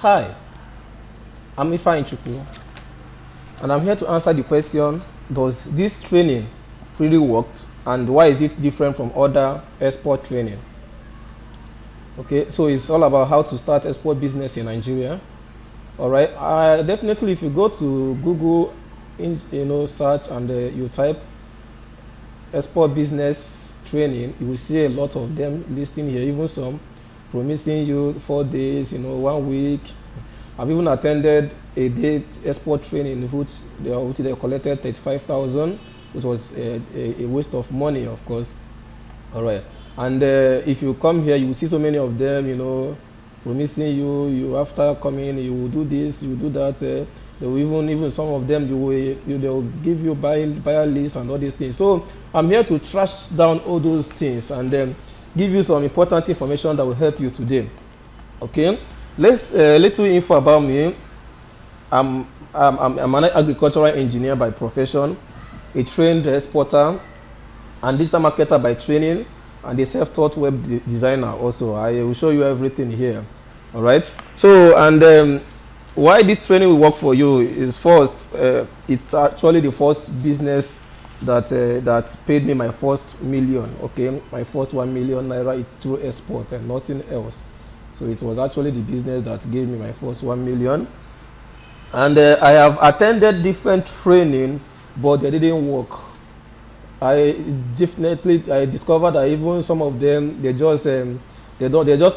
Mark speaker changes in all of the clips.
Speaker 1: Hi, I'm Instructor, and I'm here to answer the question, does this training really work and why is it different from other export training? Okay, so it's all about how to start export business in Nigeria. All right, definitely if you go to Google, search and you type export business training, you will see a lot of them listing here, even some promising you 4 days, 1 week. I've even attended a day export training which they collected 35,000, which was a waste of money, of course. All right, and if you come here, you will see so many of them, promising you after coming, you will do this, you will do that. They will even some of them they will give you buyer list and all these things. So I'm here to trash down all those things and then give you some important information that will help you today. Okay, let's little info about me. I'm an agricultural engineer by profession, a trained exporter and digital marketer by training, and a self-taught web designer also. I will show you everything here. All right, so and why this training will work for you is first, it's actually the first business that paid me my first million. Okay, my first 1 million naira. It's through export and nothing else. So it was actually the business that gave me my first 1 million. And I have attended different training, but they didn't work. I discovered that even some of them, they just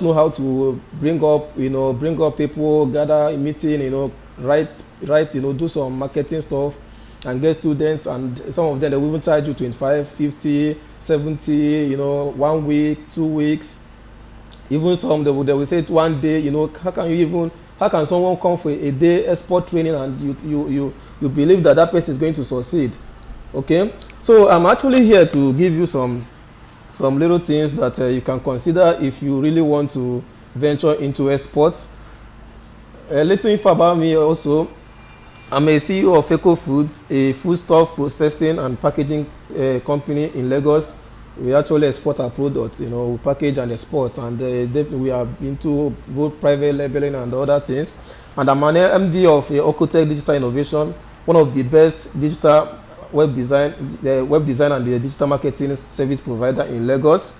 Speaker 1: know how to bring up people, gather a meeting, write, do some marketing stuff and get students, and some of them they will even charge you 25, 50, 70, 1 week, 2 weeks. Even some they will say 1 day, how can someone come for a day export training and you believe that person is going to succeed? Okay, so I'm actually here to give you some little things that you can consider if you really want to venture into exports. A little info about me also. I'm a CEO of Eco Foods, a foodstuff processing and packaging company in Lagos. We actually export our products, we package and export, and definitely we are into both private labeling and other things. And I'm an MD of Ocotech Digital Innovation, one of the best digital web design and the digital marketing service provider in Lagos,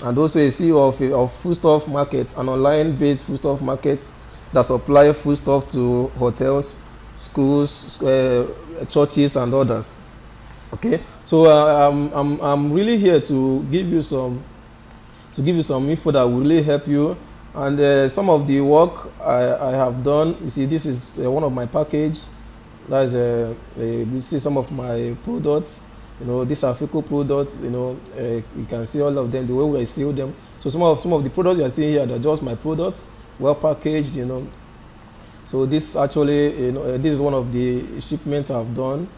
Speaker 1: and also a CEO of foodstuff market, an online-based foodstuff market that supply foodstuff to hotels, schools, churches, and others. Okay, so I'm really here to give you some info that will really help you. And some of the work I have done, you see, this is one of my package. That's you see some of my products. These are FICO products. You can see all of them, the way we seal them. So some of the products you are seeing here, they're just my products, well packaged. So this actually, this is one of the shipments I've done.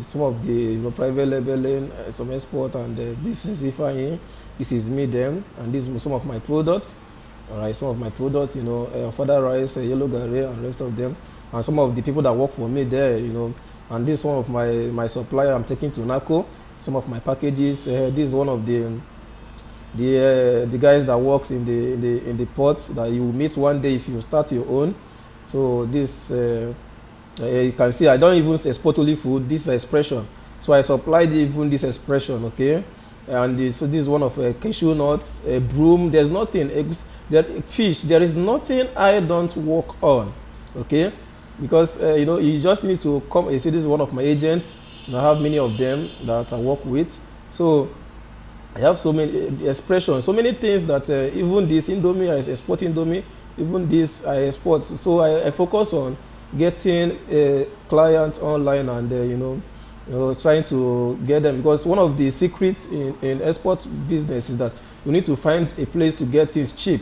Speaker 1: Some of the private labeling, some export, and this is Ifeanyi. This is me, them, and this is some of my products. All right, some of my products, further rice, yellow gari, and rest of them, and some of the people that work for me there, and this is one of my supplier I'm taking to NACO. Some of my packages. This is one of the guys that works in the ports that you will meet one day if you start your own. So this you can see I don't even export only food. This is expression. So I supplied even this expression. Okay, and so this is one of cashew nuts, broom. There's nothing. Fish. There is nothing I don't work on. Okay, because you just need to come. You see, this is one of my agents. And I have many of them that I work with. So I have so many expressions, so many things that even this Indomie, I export Indomie, even this I export. So I focus on getting clients online and trying to get them, because one of the secrets in export business is that you need to find a place to get things cheap.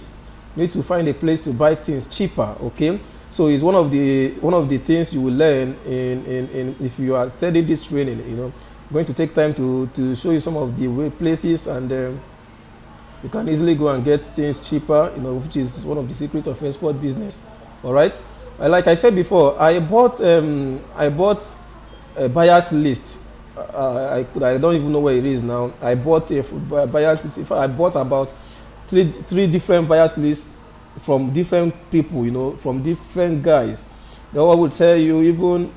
Speaker 1: You need to find a place to buy things cheaper. Okay, so it's one of the things you will learn in if you are attending this training. Going to take time to show you some of the places, and you can easily go and get things cheaper, which is one of the secrets of export business. All right, like I said before, I bought a buyer's list. I don't even know where it is now. I bought a buyer's list. I bought about three different buyer's lists from different people, from different guys. The one will tell you even,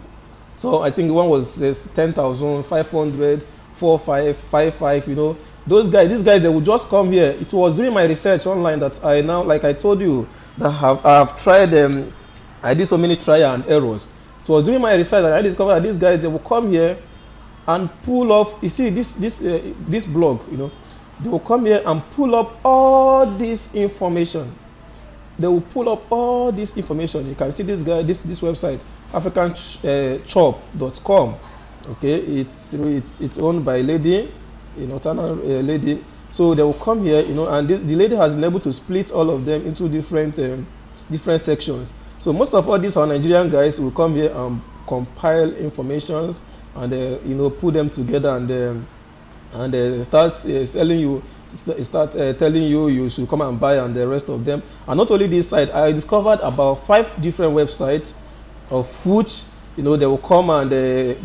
Speaker 1: so I think one was 10,500, 4,555, those guys, these guys, they would just come here. It was during my research online that I now, like I told you, that I have tried, I did so many trial and errors. It was during my research that I discovered that these guys, they will come here and pull off, you see, this blog, they will come here and pull up all this information. They will pull up all this information. You can see this guy, this website, africanchop.com. Okay, it's owned by a lady, lady. So they will come here, and the lady has been able to split all of them into different sections. So most of all these our Nigerian guys will come here and compile informations and put them together and start selling you, start telling you you should come and buy, and the rest of them. And not only this site, I discovered about 5 different websites of which they will come and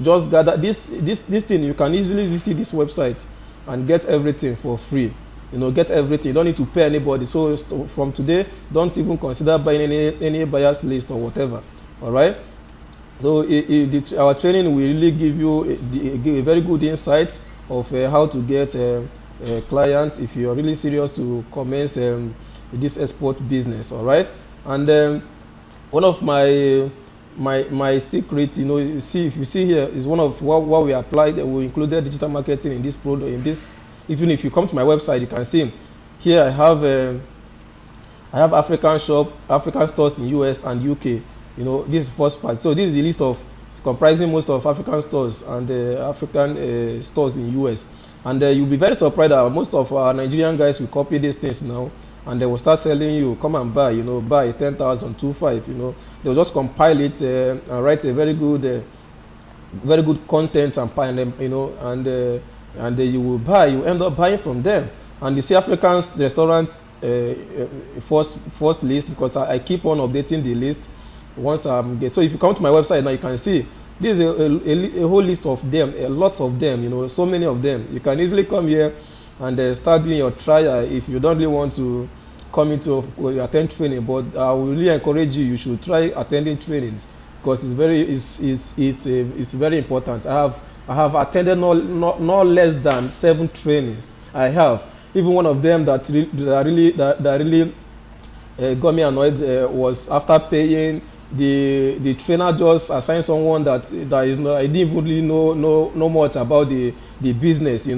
Speaker 1: just gather this thing. You can easily visit this website and get everything for free. Get everything. You don't need to pay anybody. So from today, don't even consider buying any buyer's list or whatever. All right. So our training will really give you a very good insight of how to get clients if you are really serious to commence this export business. All right. And one of my secret, see, if you see here, is one of what we applied. We included digital marketing in this product. Even if you come to my website, you can see here I have African stores in US and UK. This is the first part. So this is the list of comprising most of African stores and African stores in US. And you'll be very surprised that most of our Nigerian guys will copy these things now, and they will start selling you, come and buy, buy 10,000, 25, they'll just compile it and write a very good content and buy them, and you will buy, you end up buying from them. And you see African restaurants first list, because I keep on updating the list once so if you come to my website now, you can see this is a whole list of them, a lot of them, so many of them. You can easily come here and start doing your trial if you don't really want to come into attend training. But I will really encourage you should try attending trainings, because it's very important. I have attended no less than 7 trainings. I have, even one of them that really got me annoyed was after paying, the trainer just assigned someone that is not, I didn't even really know much about the business.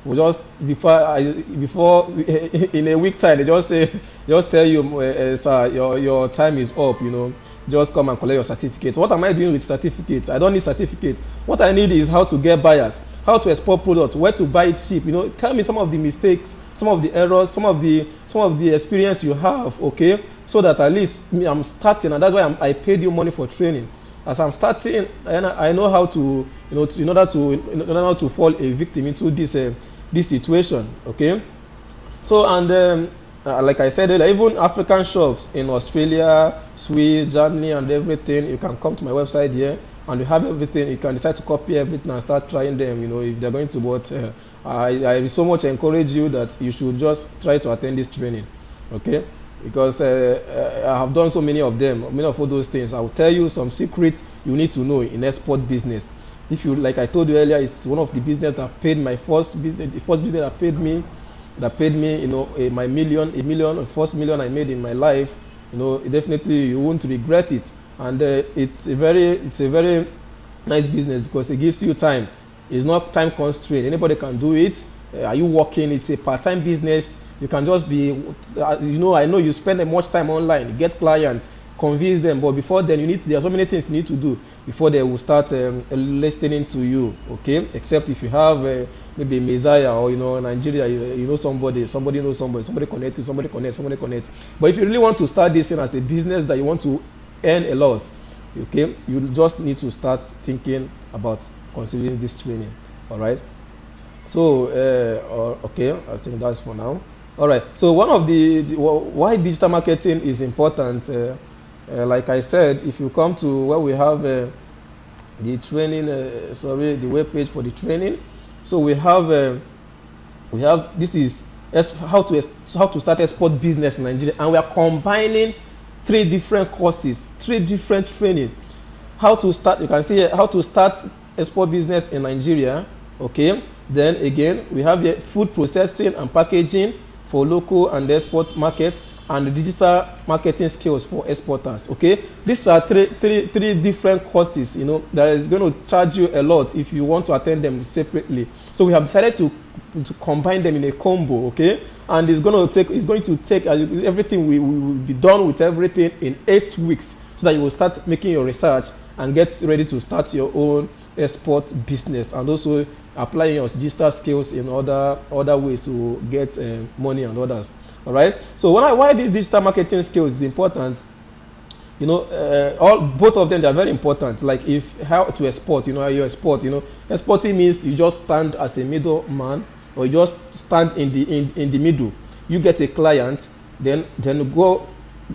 Speaker 1: We just before in a week time, they just tell you, sir, your time is up. Just come and collect your certificate. What am I doing with certificates? I don't need certificates. What I need is how to get buyers, how to export products, where to buy it cheap. Tell me some of the mistakes, some of the errors, some of the experience you have, okay? So that at least I'm starting, and that's why I paid you money for training. As I'm starting, and I know how to, in order to fall a victim into this situation, okay? So, and like I said earlier, even African shops in Australia, Swiss, Germany, and everything, you can come to my website here, and you have everything. You can decide to copy everything and start trying them, if they're going to. But I so much encourage you that you should just try to attend this training, okay? Because I have done so many of them, many of all those things. I will tell you some secrets you need to know in export business. If you, like I told you earlier, it's one of the business that paid my first business, the first business that paid me, my the first million I made in my life. Definitely you won't regret it. And it's a very nice business, because it gives you time. It's not time constrained. Anybody can do it. Are you working? It's a part-time business. You can just be, I know you spend much time online, get clients, convince them, but before then there are so many things you need to do before they will start listening to you, okay? Except if you have maybe a Messiah, or Nigeria, you know somebody knows somebody connect you, somebody connect. But if you really want to start this thing as a business that you want to earn a lot, okay, you just need to start thinking about considering this training. All right. So okay, I think that's for now. All right. So one of why digital marketing is important, like I said, if you come to where we have the training, the web page for the training. So we have this is how to start export business in Nigeria, and we are combining 3 different courses, 3 different training. How to start, you can see here, how to start export business in Nigeria. Okay, then again we have the food processing and packaging for local and export markets, and the digital marketing skills for exporters. Okay, these are three different courses, you know, that is going to charge you a lot if you want to attend them separately. So we have decided to combine them in a combo. Okay, and it's going to take everything will be done with everything in 8 weeks, so that you will start making your research and get ready to start your own export business, and also applying your digital skills in other ways to get money and others. All right, so why this digital marketing skills is important, you know, both of them, they are very important. Like if how to export, you know, how you export, you know, exporting means you just stand as a middleman, or you just stand in the middle. You get a client, then go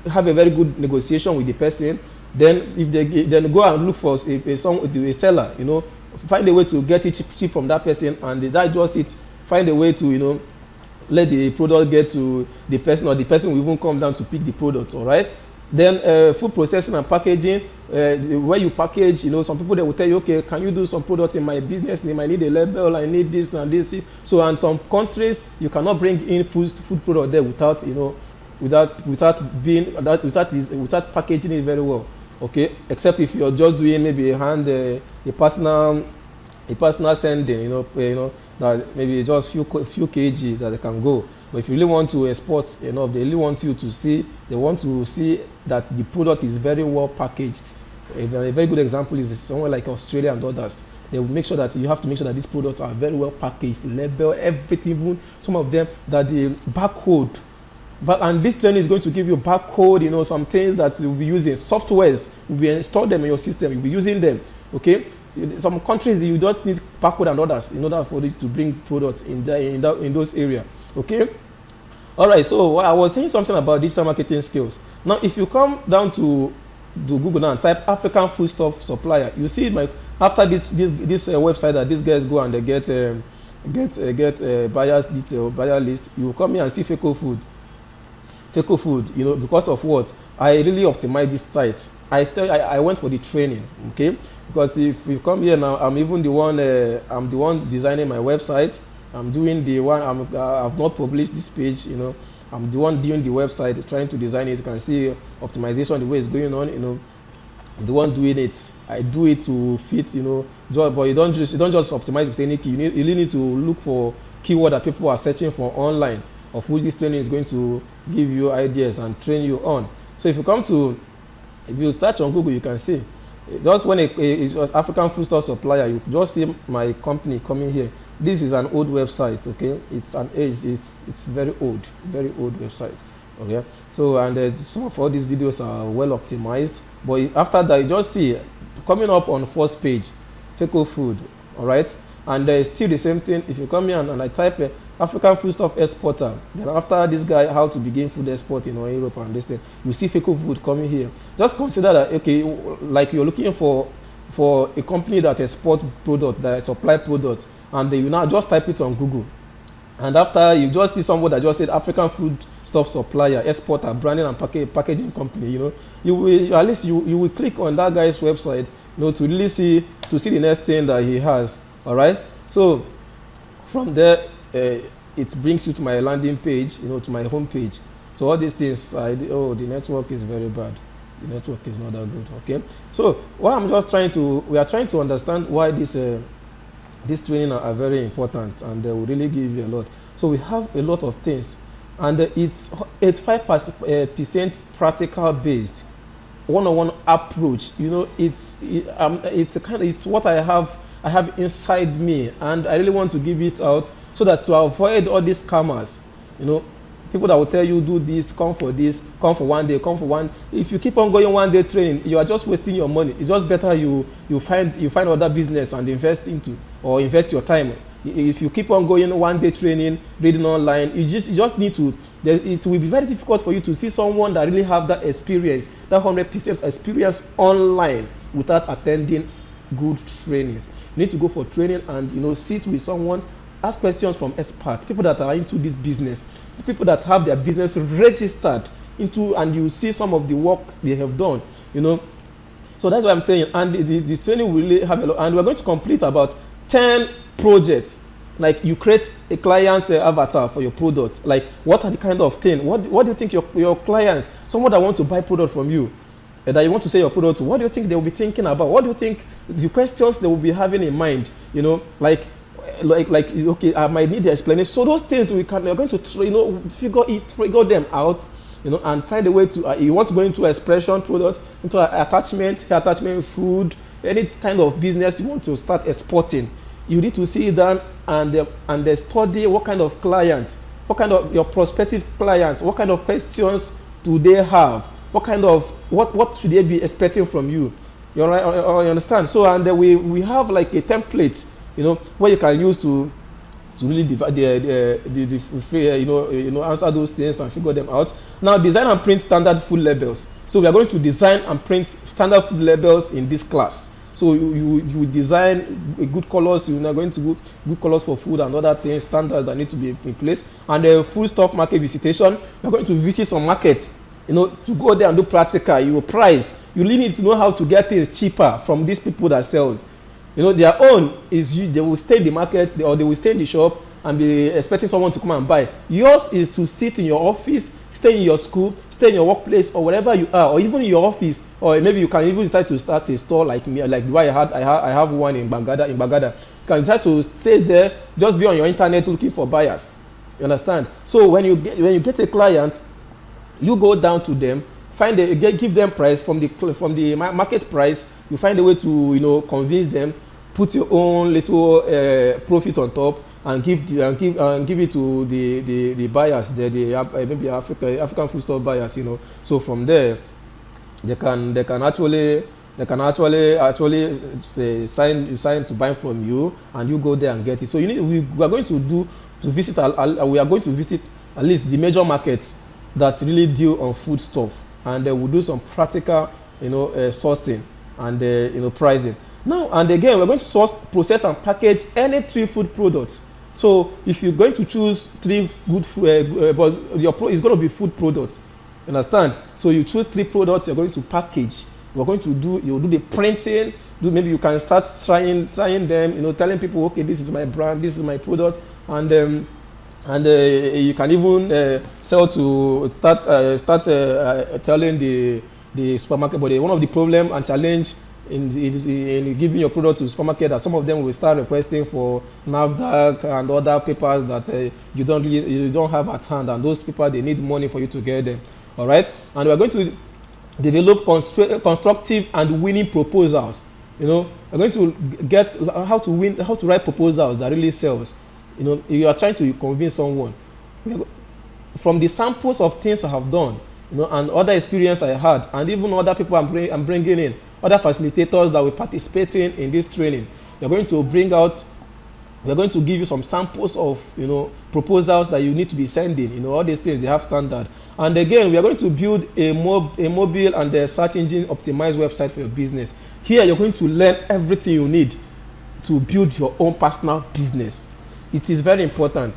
Speaker 1: have a very good negotiation with the person. Then if then go and look for a seller, you know, find a way to get it cheap from that person, and that just it. Find a way to, you know, let the product get to the person, or the person will even come down to pick the product. All right. Then food processing and packaging, where you package, you know, some people, they will tell you, okay, can you do some product in my business name? I need a label, I need this and this. So in some countries you cannot bring in food product there without, you know, without packaging it very well. Okay, except if you're just doing maybe a personal sending, you know, that maybe just few kg that they can go. But if you really want to export enough, they really want you to see, they want to see that the product is very well packaged. A very good example is somewhere like Australia and others. They will make sure that you have to make sure that these products are very well packaged, label, everything, even some of them that the barcode. And this training is going to give you barcode, you know, some things that you'll be using, softwares, will be installed them in your system, you'll be using them. Okay, some countries you don't need barcode and others in order for you to bring products in those areas. Okay, all right. So I was saying something about digital marketing skills. Now, if you come down to Google now and type African foodstuff supplier, you see after this website that these guys go and they get buyers detail, buyer list. You come here and see Feco food, you know, because of what? I really optimize this site. I went for the training, okay? Because if you come here now, I'm the one designing my website. I'm doing the one, I've not published this page, you know. I'm the one doing the website, trying to design it. You can see optimization, the way it's going on, you know. I'm the one doing it. I do it to fit, you know, but you don't just optimize with any key. You really need to look for keyword that people are searching for online, of which this training is going to give you ideas and train you on. So if you search on Google, you can see just when it was African foodstuff supplier, you just see my company coming here. This is an old website, okay? It's very old website, okay? So, and some of all these videos are well optimized, but after that, you just see coming up on first page, Feco food, all right? And there is still the same thing. If you come here and I type African foodstuff exporter, then after this guy, how to begin food export in Europe and this thing, you see Feco food coming here. Just consider that, okay, like you're looking for a company that export product, that supply products, and you now just type it on Google. And after you just see someone that just said African food stuff supplier, exporter, branding and packaging company, you know, you will click on that guy's website, you know, to really see the next thing that he has. All right. So from there, it brings you to my landing page, you know, to my home page. So all these things, the network is very bad. The network is not that good. Okay. So what we are trying to understand why this training are very important, and they will really give you a lot. So we have a lot of things, and it's 85% practical based, one-on-one approach. You know, it's what I have inside me, and I really want to give it out so that to avoid all these scammers, you know, people that will tell you do this, come for 1 day, come for one. If you keep on going 1 day training, you are just wasting your money. It's just better you find other business and invest your time. If you keep on going 1 day training, reading online, you just need to. It will be very difficult for you to see someone that really have that experience, that 100% experience online without attending good trainings. You need to go for training and, you know, sit with someone ask questions from experts, people that are into this business, the people that have their business registered into, and you see some of the work they have done, you know. So that's what I'm saying. And the training will really have a lot. And we're going to complete about 10 projects. Like you create a client avatar for your product. Like what are the kind of thing? What do you think your client, someone that want to buy product from you, that you want to sell your product to, what do you think they will be thinking about? What do you think the questions they will be having in mind? You know, like okay, I might need the explanation. So those things we're going to figure them out, you know, and find a way to you want to go into expression product, into attachment, food, any kind of business you want to start exporting. You need to see that and study what kind of clients, what kind of your prospective clients, what kind of questions do they have, what should they be expecting from you. You understand? So and we have like a template, you know, where you can use to really divide answer those things and figure them out. Now design and print standard food labels. So we are going to design and print standard food labels in this class. So you design good colors. You are going to do good colors for food and other things, standards that need to be in place. And the food stuff market visitation. You are going to visit some markets, you know, to go there and do practical. You will price. You really need to know how to get things cheaper from these people that sells. You know, their own is they will stay in the market or they will stay in the shop and be expecting someone to come and buy. Yours is to sit in your office, stay in your school, stay in your workplace or wherever you are, or even in your office, or maybe you can even decide to start a store like me, like why I have one in Bagada. You can decide to stay there, just be on your internet looking for buyers. You understand? So when you get a client, you go down to them, give them price from the market price. You find a way to, you know, convince them, put your own little profit on top, and give it to the buyers, maybe African food store buyers, you know. So from there, they can actually sign to buy from you, and you go there and get it. So we are going to visit at least the major markets that really deal on food stuff, and we'll do some practical, you know, sourcing and you know, pricing. Now and again, we're going to source, process, and package any 3 food products. So if you're going to choose 3 good food, but it's going to be food products. You understand? So you choose 3 products. You're going to package. You'll do the printing. Maybe you can start trying them. You know, telling people, okay, this is my brand, this is my product, and you can even start telling the supermarket. But one of the problem and challenge in giving your product to supermarket, that some of them will start requesting for NAFDAC and other papers that you don't have at hand, and those people, they need money for you to get them. All right, and we are going to develop constructive and winning proposals. You know, we're going to get how to write proposals that really sells. You know, you are trying to convince someone from the samples of things I have done, you know, and other experience I had, and even other people I'm bringing in, other facilitators that will participate in this training. We're going to give you some samples of, you know, proposals that you need to be sending. You know, all these things, they have standard. And again, we are going to build a mobile and a search engine optimized website for your business. Here, you're going to learn everything you need to build your own personal business. It is very important.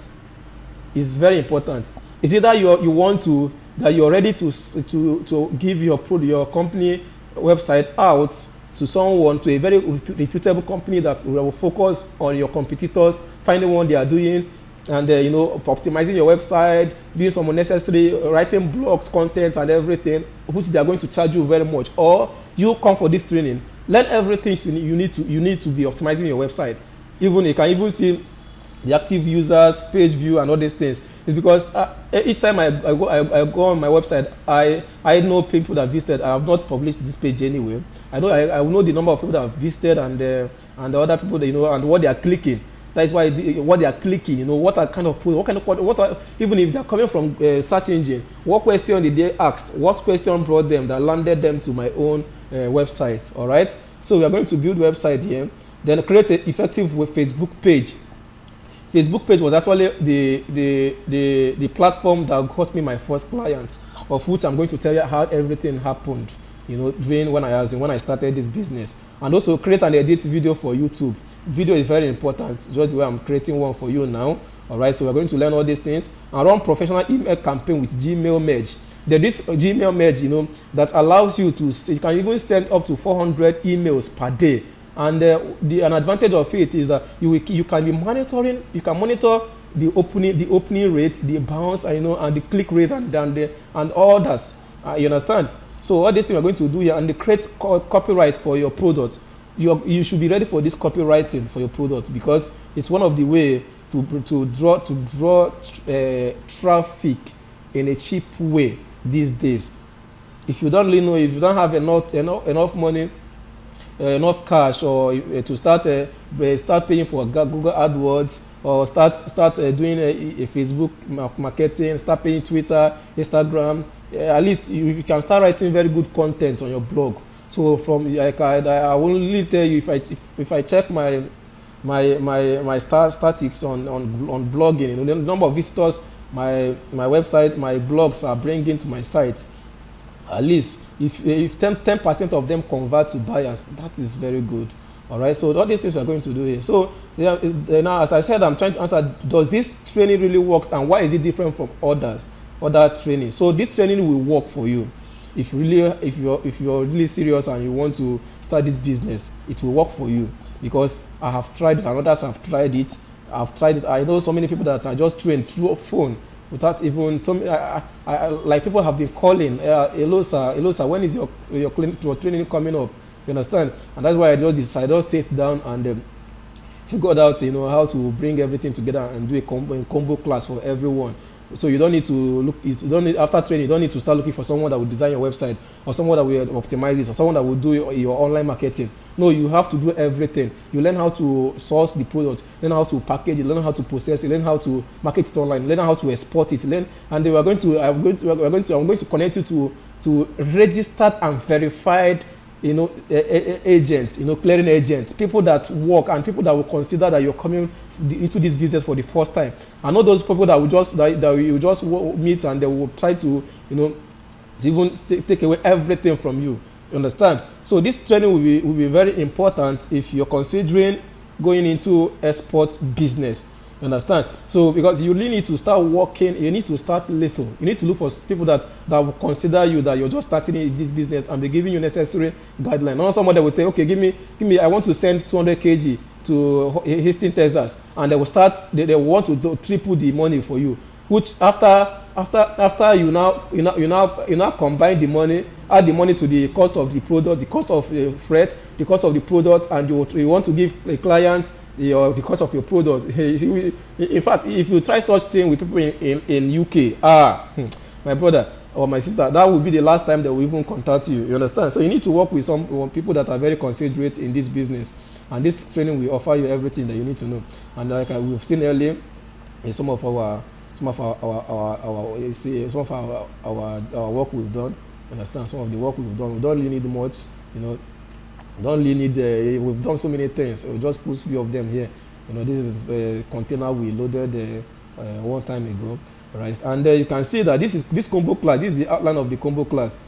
Speaker 1: It's very important. Is it that you're ready to give your company website out to someone, to a very reputable company that will focus on your competitors, finding what they are doing, and you know, optimizing your website, doing some unnecessary writing blogs, content, and everything, which they are going to charge you very much. Or you come for this training, learn everything you need to be optimizing your website. Even you can even see the active users, page view, and all these things. It's because each time I go on my website, I know people that visited. I have not published this page anyway. I know the number of people that have visited and the other people that, you know, and what they are clicking. That is why what they are clicking. You know, what even if they are coming from search engine, what question did they ask? What question brought them that landed them to my own website? All right. So we are going to build website here. Then create an effective Facebook page. Facebook page was actually the platform that got me my first client, of which I'm going to tell you how everything happened, you know, when I started this business. And also create and edit video for YouTube. Video is very important, just the way I'm creating one for you now. All right, so we're going to learn all these things and run professional email campaign with Gmail Merge. There is Gmail Merge, that allows you to, you can even send up to 400 emails per day. And an advantage of it is that you can be monitoring, you can monitor the opening rate, the bounce, and the click rate, and all that. You understand? So all these things we're going to do here, and the create copyright for your product. You should be ready for this copywriting for your product, because it's one of the way to draw traffic in a cheap way these days. If you don't really know, if you don't have enough money, enough cash, or to start paying for Google AdWords, or start doing a Facebook marketing, start paying Twitter, Instagram, at least you can start writing very good content on your blog. So from I will really tell you, if I check my statistics on blogging, the number of visitors my website, my blogs are bringing to my site, at least if 10% of them convert to buyers, that is very good. All right, so all these things we are going to do here. So now, as I said, I'm trying to answer, does this training really works, and why is it different from other training? So this training will work for you if you're really serious and you want to start this business. It will work for you, because I have tried it and others have tried it. I know so many people that are just trained through a phone without even like people have been calling, hello sir, when is your training coming up? You understand? And that's why I just sit down and figured out how to bring everything together and do a combo class for everyone. So you don't need to after training, you don't need to start looking for someone that will design your website, or someone that will optimize it, or someone that will do your online marketing. No, you have to do everything. You learn how to source the product, learn how to package it, learn how to process it, learn how to market it online, learn how to export it, and I'm going to connect you to registered and verified agents, clearing agents, people that work and people that will consider that you're coming into this business for the first time. I know those people that will just meet and they will try to even take away everything from you. You understand? So this training will be very important if you're considering going into export business. You understand? So because you really need to start working, you need to start little. You need to look for people that will consider you, that you're just starting in this business, and be giving you necessary guidelines. Not someone that will say, okay, give me, I want to send 200 kg to Houston, Texas, and they will want to triple the money for you. Which after you now combine the money, add the money to the cost of the product, the cost of the freight, the cost of the product, and you want to give a client the cost of your product. In fact, if you try such thing with people in UK, my brother or my sister, that will be the last time they will even contact you. You understand? So you need to work with some people that are very considerate in this business, and this training will offer you everything that you need to know. And like we've seen earlier, in some of our work we've done. Understand? Some of the work we've done, we don't really need much. Don't really need. We've done so many things. We'll just put few of them here. This is a container we loaded one time ago, right? And you can see that this combo class. This is the outline of the combo class.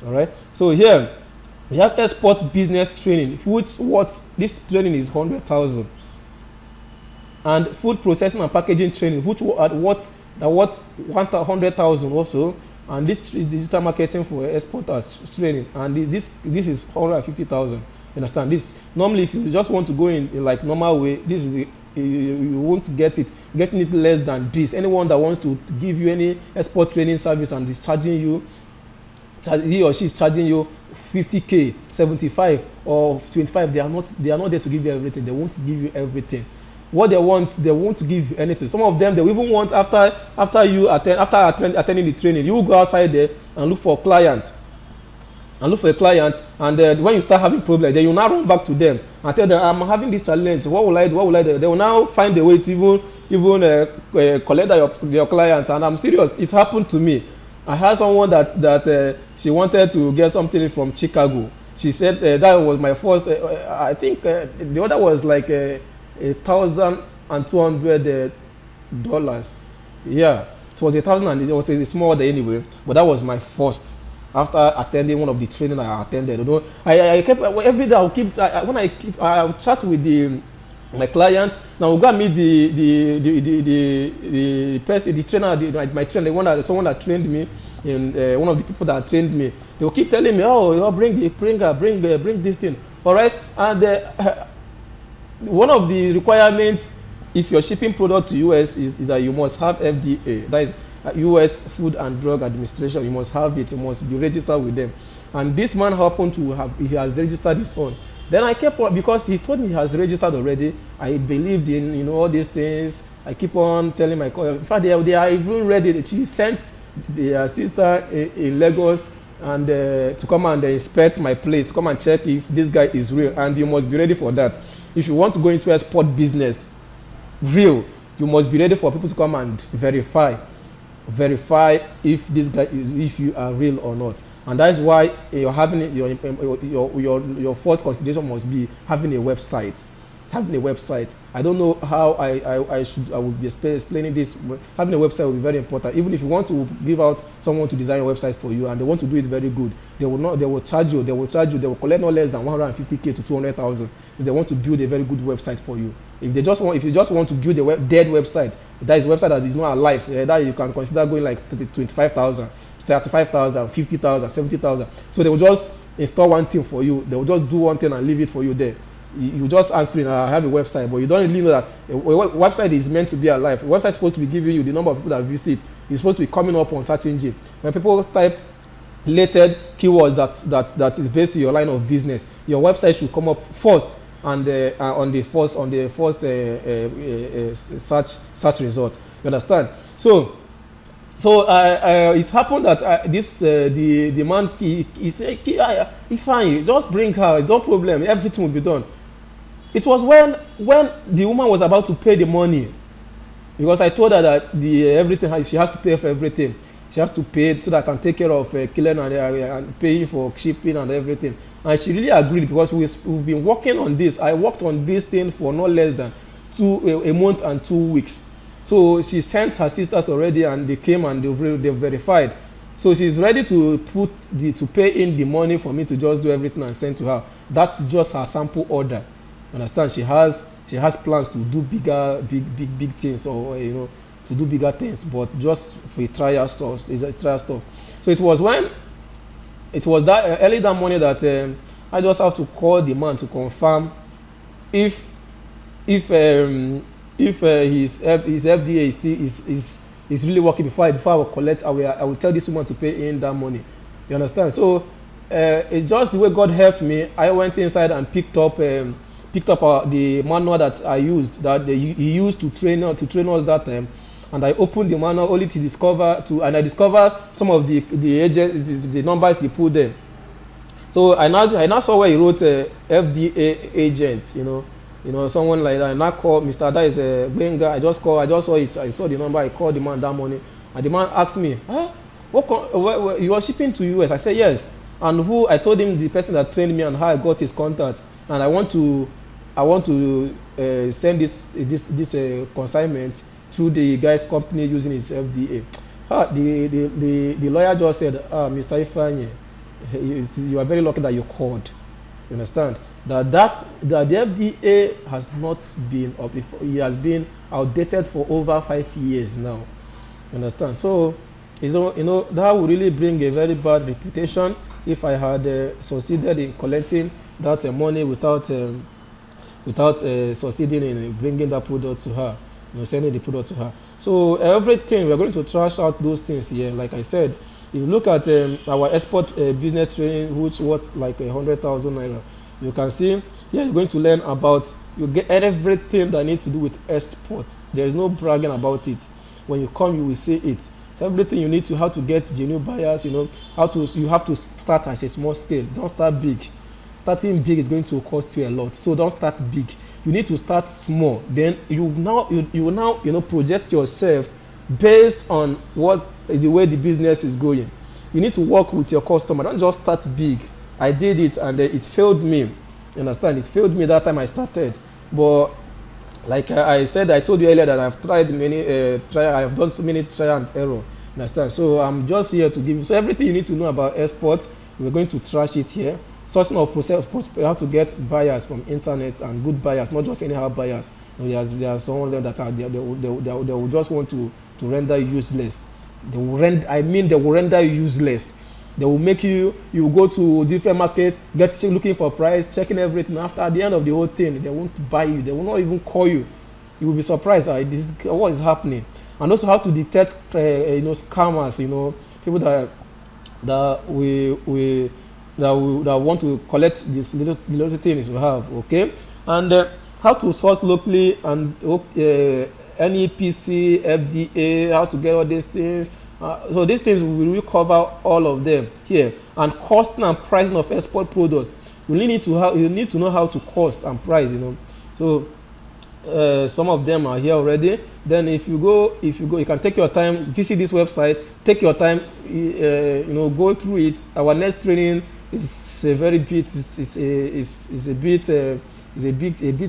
Speaker 1: All right. So here we have export business training, this training is 100,000, and food processing and packaging training, which at what 100,000 also. And this is digital marketing for exporters training, and this is 150,000. You understand? This normally, if you just want to go in like normal way, this is you won't getting it less than this. Anyone that wants to give you any export training service and is charging you, he or she is charging you 50k, 75 or 25, they are not there to give you everything. They won't give you everything. What they want to give you anything. Some of them, they even want after attending the training, you will go outside there and look for clients. And when you start having problems, then you now run back to them and tell them, I'm having this challenge. What will I do? They will now find a way to even collect your clients. And I'm serious. It happened to me. I had someone that she wanted to get something from Chicago. She said that was my first. I think the other was like $1,200. Yeah, it was 1,000, and it was a small order anyway. But that was my first. After attending one of the training I attended, I kept every day. I'll chat with my client. Now we go and meet the person, the trainer, my trainer, someone that trained me, and one of the people that trained me. They will keep telling me, oh, bring this thing, all right. And one of the requirements if you're shipping product to US is that you must have FDA, that is US Food and Drug Administration. You must have it, you must be registered with them. And this man happened to have, he has registered his own. Then I kept on, because he told me he has registered already. I believed in, you know, all these things. I keep on telling my colleague. In fact, they are even ready. She sent their sister in Lagos and to come and inspect my place, to come and check if this guy is real. And you must be ready for that. If you want to go into export business, real, you must be ready for people to come and verify if this guy is, if you are real or not. And that is why you're having your first consideration must be having a website. I don't know how I would be explaining this. Having a website will be very important. Even if you want to give out someone to design a website for you and they want to do it very good, they will charge you. They will collect no less than 150K to 200,000 if they want to build a very good website for you. If you just want to build a dead website, that is a website that is not alive, that you can consider going like 25,000, 35,000, 50,000, 70,000. So they will just install one thing for you. They will just do one thing and leave it for you there. You just answering, I have a website, but you don't really know that a website is meant to be alive. A website is supposed to be giving you the number of people that visit. It's supposed to be coming up on search engine. When people type related keywords that is based on your line of business, your website should come up first and on the first search result. You understand? So it happened that the man he said, "If fine, just bring her, no problem, everything will be done." It was when the woman was about to pay the money, because I told her that everything she has to pay for everything. She has to pay so that I can take care of killing and pay for shipping and everything. And she really agreed, because we've been working on this. I worked on this thing for no less than a month and 2 weeks. So she sent her sisters already, and they came and they verified. So she's ready to pay in the money for me to just do everything and send to her. That's just her sample order. Understand? She has plans to do big things, or to do bigger things, but just for trial stuff. So it was that early that morning that I just have to call the man to confirm if his FDA is really working. Before I will collect, I will tell this woman to pay in that money. You understand? So it's just the way God helped me. I went inside and picked up the manual that I used, that he used to train us that time. And I opened the manual only to I discovered some of the agents, the numbers he put there. So I now saw where he wrote FDA agent, someone like that. And I called Mr. That is a Benga. I just saw it. I saw the number. I called the man that morning, and the man asked me, what you are shipping to US? I said yes. And who? I told him the person that trained me and how I got his contact. And I want to send this consignment through the guy's company using his FDA. The lawyer just said, Mr. Ifeanyi, you are very lucky that you called. You understand? That the FDA has not been up before. It has been outdated for over 5 years now. You understand? So, that would really bring a very bad reputation if I had succeeded in collecting that money without succeeding in bringing that product to her. Sending the product to her. So everything, we're going to trash out those things here. Like I said, if you look at our export business training, which was like 100,000 naira, you can see here you're going to learn about, you get everything that needs to do with export. There is no bragging about it. When you come, you will see it. So everything you need to, how to get genuine buyers, you have to start at a small scale. Don't start big. Starting big is going to cost you a lot. So don't start big. You need to start small. Then you will now project yourself based on what is the way the business is going. You need to work with your customer. Don't just start big. I did it and it failed me. You understand? It failed me that time I started. But like I said, I told you earlier that I've tried I have done so many trial and error. You understand? So I'm just here to give you everything you need to know about export. We're going to trash it here. sourcing of process, how to get buyers from internet and good buyers, not just anyhow buyers. You know, there are some of them that are they will just want to render useless. They will render you useless. They will make you go to different markets, looking for price, checking everything. After at the end of the whole thing, they won't buy you. They will not even call you. You will be surprised. This what is happening. And also how to detect scammers. People that want to collect these little things you have. Okay, and how to source locally and NEPC, FDA, how to get all these things. So these things we will cover all of them here. And costing and pricing of export products. You need to know how to cost and price. So some of them are here already. Then if you go, you can take your time, visit this website, take your time, go through it. Our next training is a bit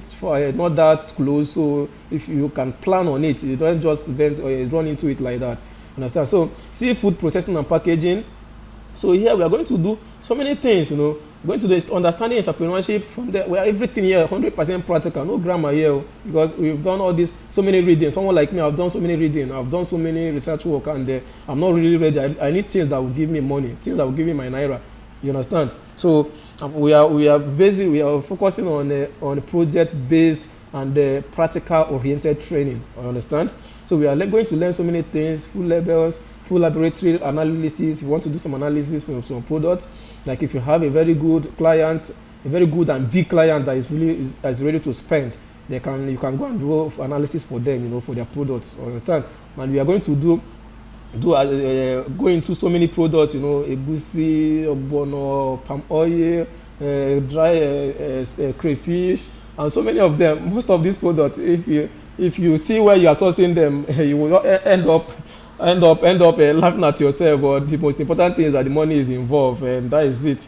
Speaker 1: for not that close. So if you can plan on it, you don't just run into it like that. Understand? So seafood processing and packaging. So here we are going to do so many things. We're going to do understanding entrepreneurship from there. We are everything here 100% practical, no grammar here, because we've done all this, so many reading. Someone like me, I've done so many reading, I've done so many research work, and I'm not really ready. I need things that will give me money, things that will give me my naira. You understand? So we are focusing on project based and practical oriented training. I understand. So we are going to learn so many things: full labels, full laboratory analysis. You want to do some analysis from some products. Like if you have a very good client, a very good and big client that is ready to spend, you can go and do analysis for them, for their products. Understand? And we are going to go into so many products, egusi, ogbono, palm oil, dry crayfish, and so many of them. Most of these products, if you see where you are sourcing them, you will end up laughing at yourself. But the most important thing is that the money is involved, and that is it.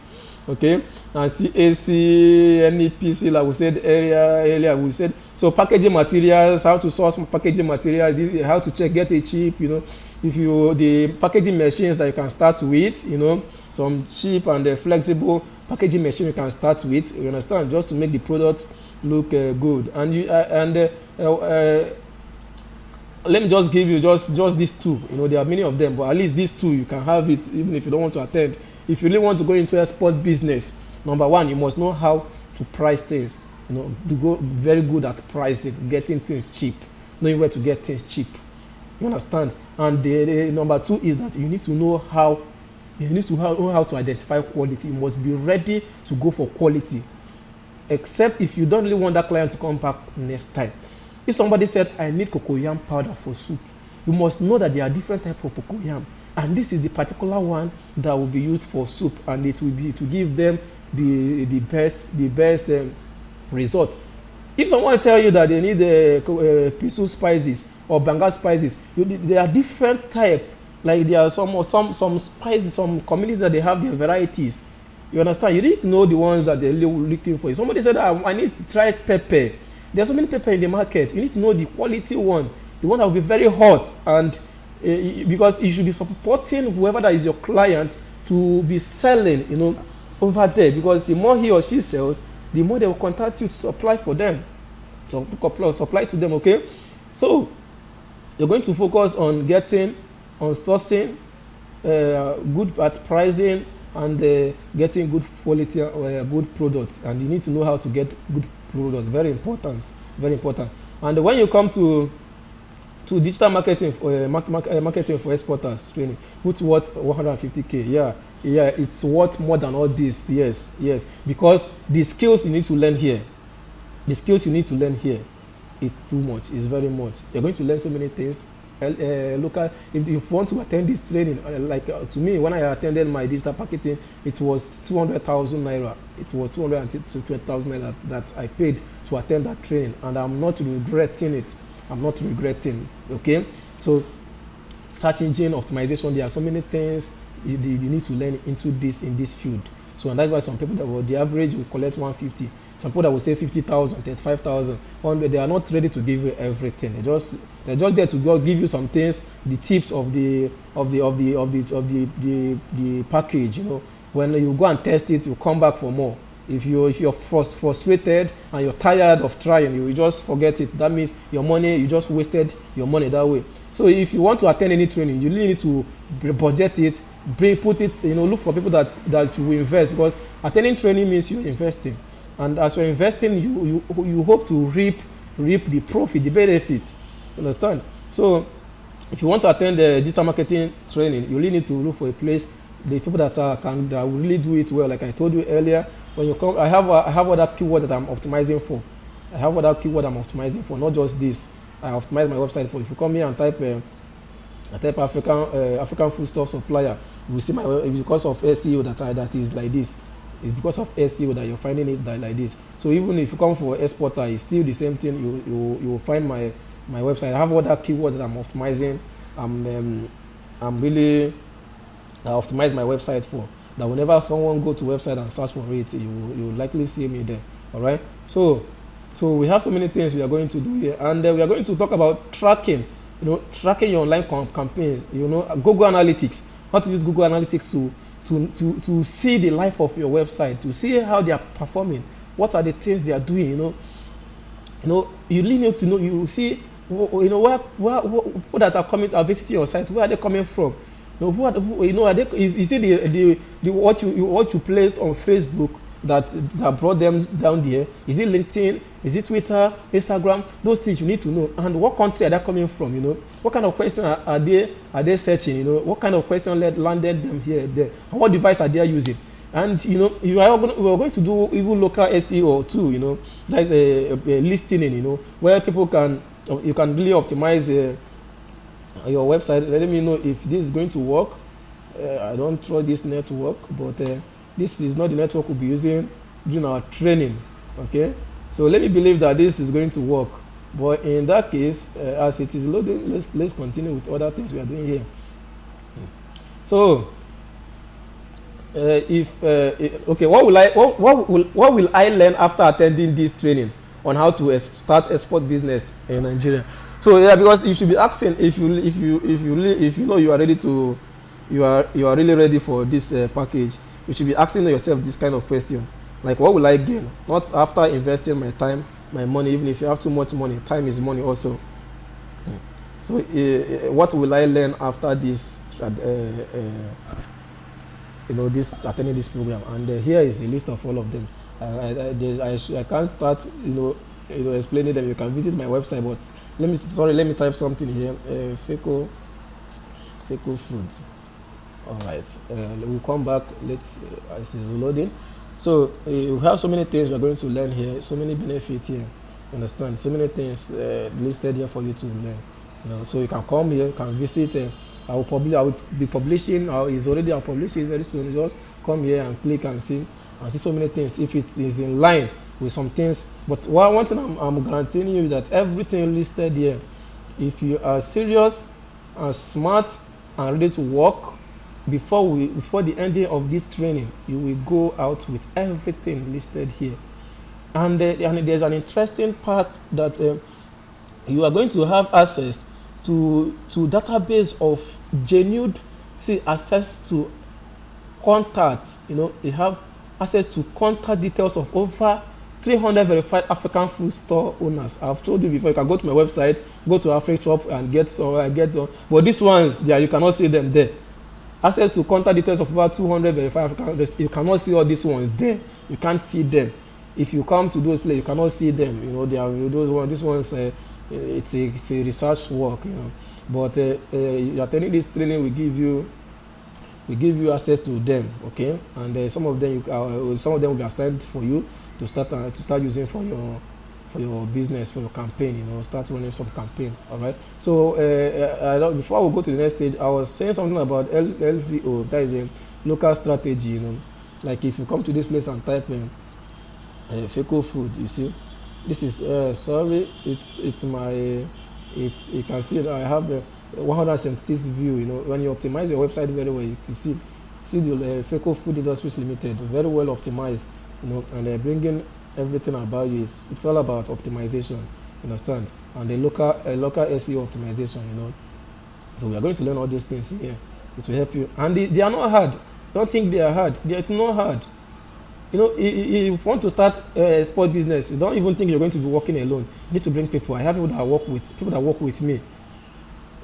Speaker 1: Okay, and CAC, NEPC, like we said earlier, we said. So packaging materials, how to source packaging materials, how to get it cheap. The packaging machines that you can start with, some cheap and flexible packaging machine you can start with. You understand? Just to make the products look good. And let me just give you just these two. There are many of them, but at least these two you can have it even if you don't want to attend. If you really want to go into export business, number one, you must know how to price things. To go very good at pricing, getting things cheap, knowing where to get things cheap. You understand? And the number two is that you need to know how to identify quality. You must be ready to go for quality. Except if you don't really want that client to come back next time. If somebody said, I need cocoyam powder for soup, you must know that there are different types of cocoyam. And this is the particular one that will be used for soup, and it will be to give them the best result. If someone tell you that they need peso spices or banga spices, there are different types. Like there are some spices, some communities that they have their varieties. You understand? You need to know the ones that they're looking for. If somebody said, I need dried pepper. There's so many pepper in the market. You need to know the quality one, the one that will be very hot, and because you should be supporting whoever that is your client to be selling, over there. Because the more he or she sells, the more they will contact you to supply for them, to supply to them. Okay, so you're going to focus on sourcing, good at pricing, and getting good quality, good products. And you need to know how to get good products. Very important, very important. And when you come to digital marketing, marketing for exporters training, which worth 150k. Yeah, it's worth more than all this. Yes, because the skills you need to learn here, it's too much. It's very much. You're going to learn so many things. If you want to attend this training, to me, when I attended my digital marketing, it was 200,000 naira. It was 220,000 naira that I paid to attend that training, and I'm not regretting it. Okay, so search engine optimization, there are so many things you need to learn in this field. So, and that's why some people the average will collect 150. Some people that will say 50,000, 35,000, 100. They are not ready to give you everything. They're just there to give you some things, the tips of the package, when you go and test it, you come back for more. If you're frustrated and you're tired of trying, you just forget it. That means your money, you just wasted your money that way. So if you want to attend any training, you really need to budget it, put it, look for people that you will invest, because attending training means you're investing, and as you're investing, you hope to reap the profit, the benefits. Understand? So if you want to attend the digital marketing training, you really need to look for a place, the people that will really do it well. Like I told you earlier, when you come, I have other keyword that I'm optimizing for. Not just this. I optimize my website for. If you come here and type African foodstuff supplier, you will see my, because of SEO that is like this. It's because of SEO that you're finding it like this. So even if you come for exporter, it's still the same thing. You will find my website. I have other keyword that I'm optimizing. I'm really optimize my website for. That whenever someone go to website and search for it, you will likely see me there. All right. So we have so many things we are going to do here, and we are going to talk about tracking. Tracking your online campaigns. Google Analytics. How to use Google Analytics to see the life of your website, to see how they are performing, what are the things they are doing. You really need to know. You see, where people that are visiting your site, where are they coming from? Is it the what you placed on Facebook that brought them down there? Is it LinkedIn? Is it Twitter, Instagram? Those things you need to know. And what country are they coming from? What kind of question are they searching? What kind of question landed them here, there? And what device are they using? And we are going to do even local SEO too. That is a listening. Where people you can really optimize your website. Let me know if this is going to work. I don't trust this network, but this is not the network we'll be using during our training. Okay, so let me believe that this is going to work. But in that case, as it is loading, let's continue with other things we are doing here. So what will I learn after attending this training on how to start export business in Nigeria? So because you should be asking, if you know you are ready to, you are really ready for this package, you should be asking yourself this kind of question, like, what will I gain? Not after investing my time, my money. Even if you have too much money, time is money also. So what will I learn after this? This attending this program, and here is a list of all of them. I can't start explaining them. You can visit my website, but let me type something here. Feco food. All right, we'll come back. I see loading. So we have so many things we are going to learn here, so many benefits here. Understand? So many things listed here for you to learn. So you can come here, you can visit. I will be publishing. It's already publishing very soon. Just come here and click and see so many things. If it is in line with some things, but one thing I'm guaranteeing you that everything listed here, if you are serious and smart and ready to work, before the ending of this training, you will go out with everything listed here. And there's an interesting part that you are going to have access to database of genuine, access to contacts. They have access to contact details of over 300 verified African food store owners. I've told you before, you can go to my website, go to AfriShop and get them. But these ones, you cannot see them there. Access to contact details of over 200 verified African, you cannot see all these ones there. You can't see them. If you come to those places, you cannot see them. They are those ones. These ones, it's a research work. But attending this training we give you access to them. Okay, and some of them will be assigned for you to start using for your business, for your campaign. Start running some campaign. All right. So before we go to the next stage, I was saying something about LCO. That is a local strategy. Like if you come to this place and type in Feco food, you see, this is you can see that I have 176 view. When you optimize your website very well, you can see the Feco Food Industries Limited, very well optimized. And they're bringing everything about you. It's all about optimization. Understand? And the local SEO optimization. So we are going to learn all these things here. It will help you, and they are not hard. Don't think they are hard. It's not hard. You know, if you want to start a sport business, you don't even think you're going to be working alone. You need to bring people. I have people that I work with, people that work with me,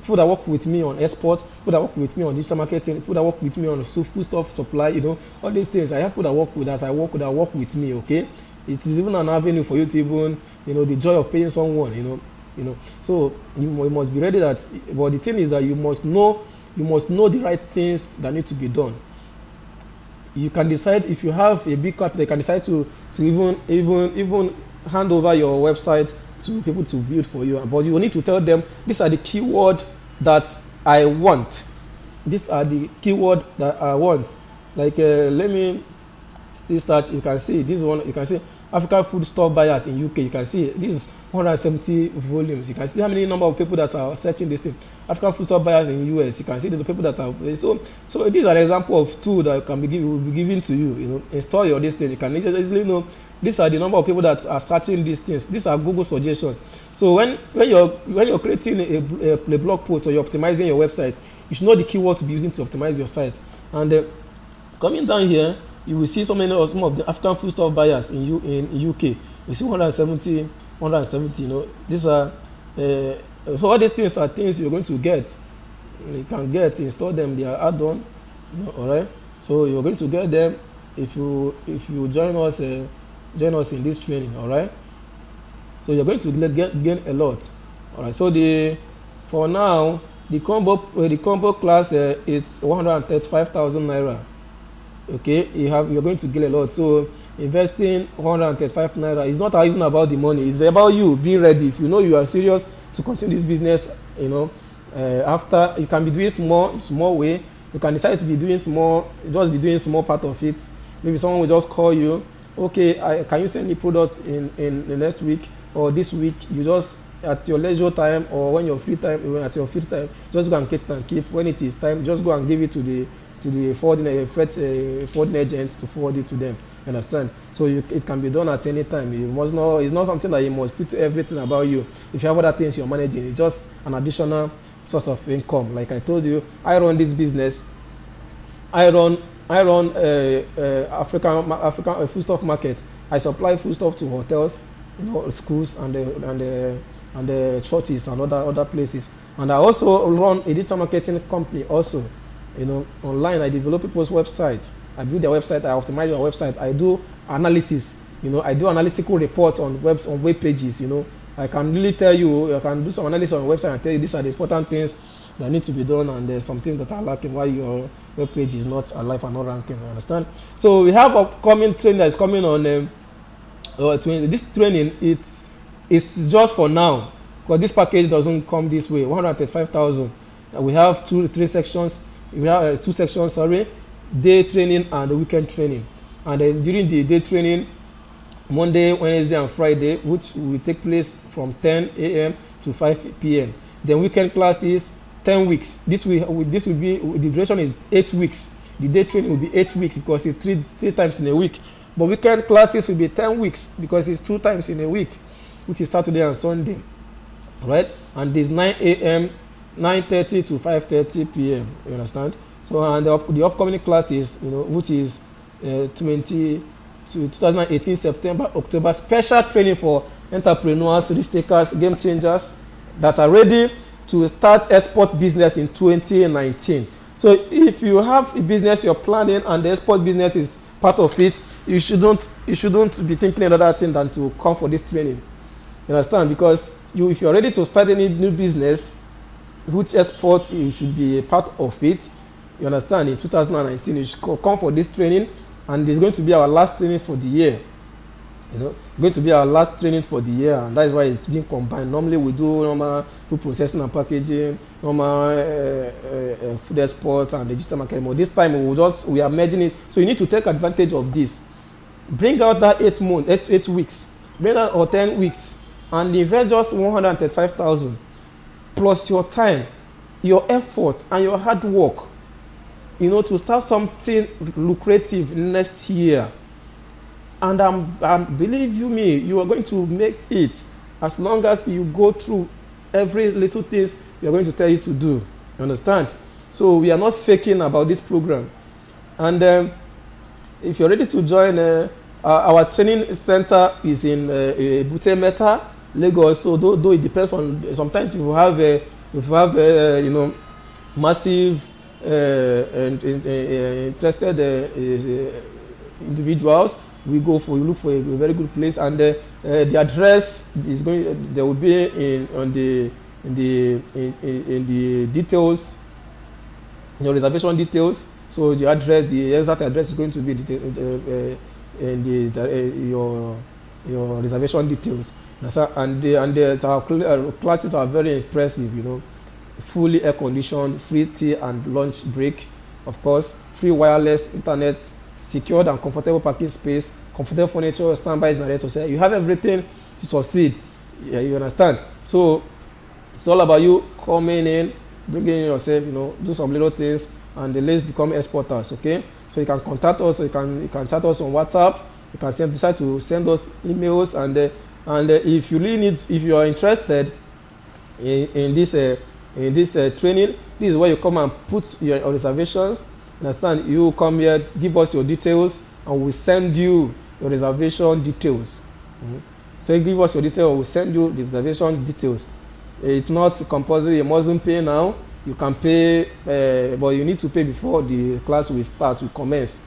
Speaker 1: people that work with me on export, people that work with me on digital marketing, people that work with me on food stuff supply, you know, all these things. I have people that work with that work with me, okay? It is even an avenue for you to even, you know, the joy of paying someone, you know. So you must be ready that, but the thing is that you must know the right things that need to be done. You can decide, if you have a big capital, you can decide to even hand over your website to people to build for you, but you will need to tell them these are the keyword that I want. These are the keyword that I want. Like let me still search. You can see this one. You can see African food store buyers in UK. You can see this is 170 volumes. You can see how many number of people that are searching this thing. African food store buyers in US. You can see the people that are so these are an example of tool that will be given to you. You know, install your this thing. You can easily know these are the number of people that are searching these things. These are Google suggestions. So when you're creating a blog post or you're optimizing your website, you should know the keyword to be using to optimize your site. And coming down here, you will see some of the African food store buyers in UK. You see 170. You know, these are so all these things are things you're going to get. You can install them. They are add-on. You know, all right. So you're going to get them if you join us in this training. All right. So you're going to gain a lot. All right. So for now the combo class is 135,000 naira. Okay, you're going to gain a lot. So investing 135 naira is not even about the money. It's about you being ready. If you know you are serious to continue this business, you know, after you can be doing small way. You can decide to be doing small, just be doing small part of it. Maybe someone will just call you, okay, can you send me products in the next week or this week? You just at your leisure time or when you're free time, just go and get it and keep. When it is time, just go and give it to the forwarding agents to forward it to them. You understand? So it can be done at any time. You must know it's not something that you must put everything about you. If you have other things you're managing, it's just an additional source of income. Like I told you, I run this business. I run African foodstuff market. I supply foodstuff to hotels, you know, schools and the churches and other places. And I also run a digital marketing company also. You know, online I develop people's websites. I build their website. I optimize your website. I do analysis. You know, I do analytical reports on web pages. You know, I can really tell you. I can do some analysis on your website and tell you these are the important things that need to be done, and there's some things that are lacking why your web page is not alive and not ranking. You understand? So we have upcoming training that is coming on. This training it's just for now because this package doesn't come this way. 135,000. We have 3 sections. We have 2 sections, day training and the weekend training. And then during the day training, Monday, Wednesday, and Friday, which will take place from 10 a.m. to 5 p.m. Then weekend classes, 10 weeks. This will be, the duration is 8 weeks. The day training will be 8 weeks because it's three times in a week. But weekend classes will be 10 weeks because it's 2 times in a week, which is Saturday and Sunday, right? And there's 9 a.m. 9:30 to 5:30 p.m. You understand? So and the upcoming classes, you know, which is 2018 September October, special training for entrepreneurs, risk takers, game changers that are ready to start export business in 2019. So if you have a business you're planning and the export business is part of it, you shouldn't be thinking another thing than to come for this training. You understand? Because if you're ready to start any new business, which export you should be a part of it, you understand? In 2019 you should come for this training, and it's going to be our last training for the year. You know, going to be our last training for the year, and that is why it's being combined. Normally we do normal food processing and packaging, normal food export and digital marketing, but this time we are merging it. So you need to take advantage of this. Bring out that 8 weeks, bring out or 10 weeks, and invest just 135,000 plus your time, your effort, and your hard work, you know, to start something lucrative next year. And believe you me, you are going to make it as long as you go through every little things we are going to tell you to do. You understand? So we are not faking about this program. And if you're ready to join, our training center is in Bute Meta, Lagos. So though it depends on, sometimes you have you know, massive interested individuals, we look for a very good place, and the address is going, there will be in the details, your reservation details. So the address, the exact address is going to be in your reservation details. And our classes are very impressive, you know, fully air conditioned, free tea and lunch break, of course, free wireless internet, secured and comfortable parking space, comfortable furniture, standby generator. So you have everything to succeed. Yeah, you understand? So it's all about you coming in, bringing in yourself, you know, do some little things, and let's become exporters. Okay, so you can contact us, so you can chat us on WhatsApp, you can decide to send us emails, and if you really need, if you are interested in this training, this is where you come and put your reservations. Understand? You come here, give us your details, and we'll send you your reservation details. So give us your details, we'll send you the reservation details. It's not compulsory, you mustn't pay now. You can pay, but you need to pay before the class will start, will commence.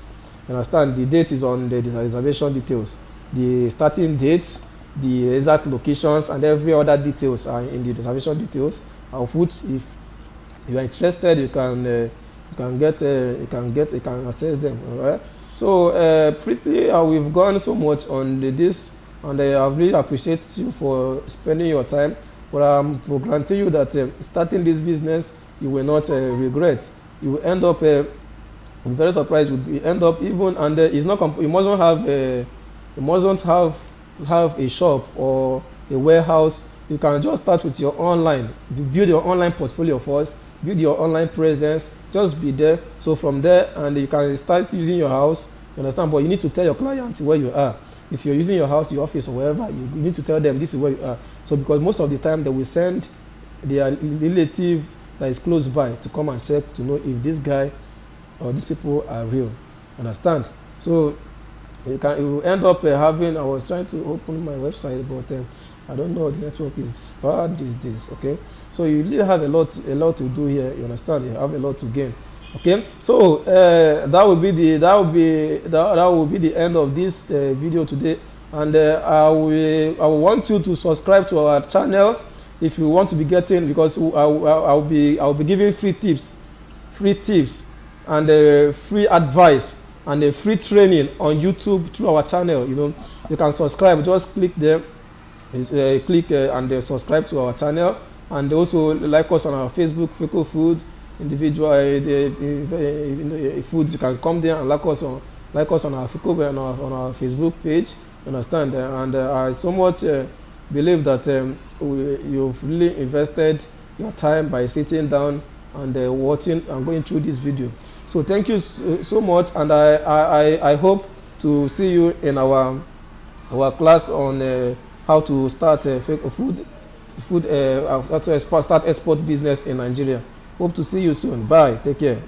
Speaker 1: You understand? The date is on the reservation details. The starting dates, the exact locations, and every other details are in the reservation details, of which, if you are interested, you can access them. All right. So we've gone so much on this, and I really appreciate you for spending your time. But I'm guaranteeing you that starting this business, you will not regret. You will end up I'm very surprised. You end up even, and it's not you mustn't have a shop or a warehouse. You can just start with your online. You build your online portfolio first, build your online presence, just be there. So from there, and you can start using your house, you understand? But you need to tell your clients where you are. If you're using your house, your office, or wherever, you need to tell them this is where you are. So because most of the time they will send their relative that is close by to come and check to know if this guy or these people are real. Understand? So you will end up having, I was trying to open my website, but I don't know, the network is bad these days. Okay, so you really have a lot to do here. You understand? You have a lot to gain. Okay, so that will be the end of this video today, and I will want you to subscribe to our channels if you want to be getting, because I'll be giving free tips and free advice and free training on YouTube through our channel. You know, you can subscribe. Just click there, and subscribe to our channel, and also like us on our Facebook, Fico Food individual foods. You can come there and like us on our Fico on our Facebook page. Understand? And I so much believe that you've really invested your time by sitting down and watching and going through this video. So thank you so much, and I hope to see you in our class on how to start how to start export business in Nigeria. Hope to see you soon. Bye. Take care.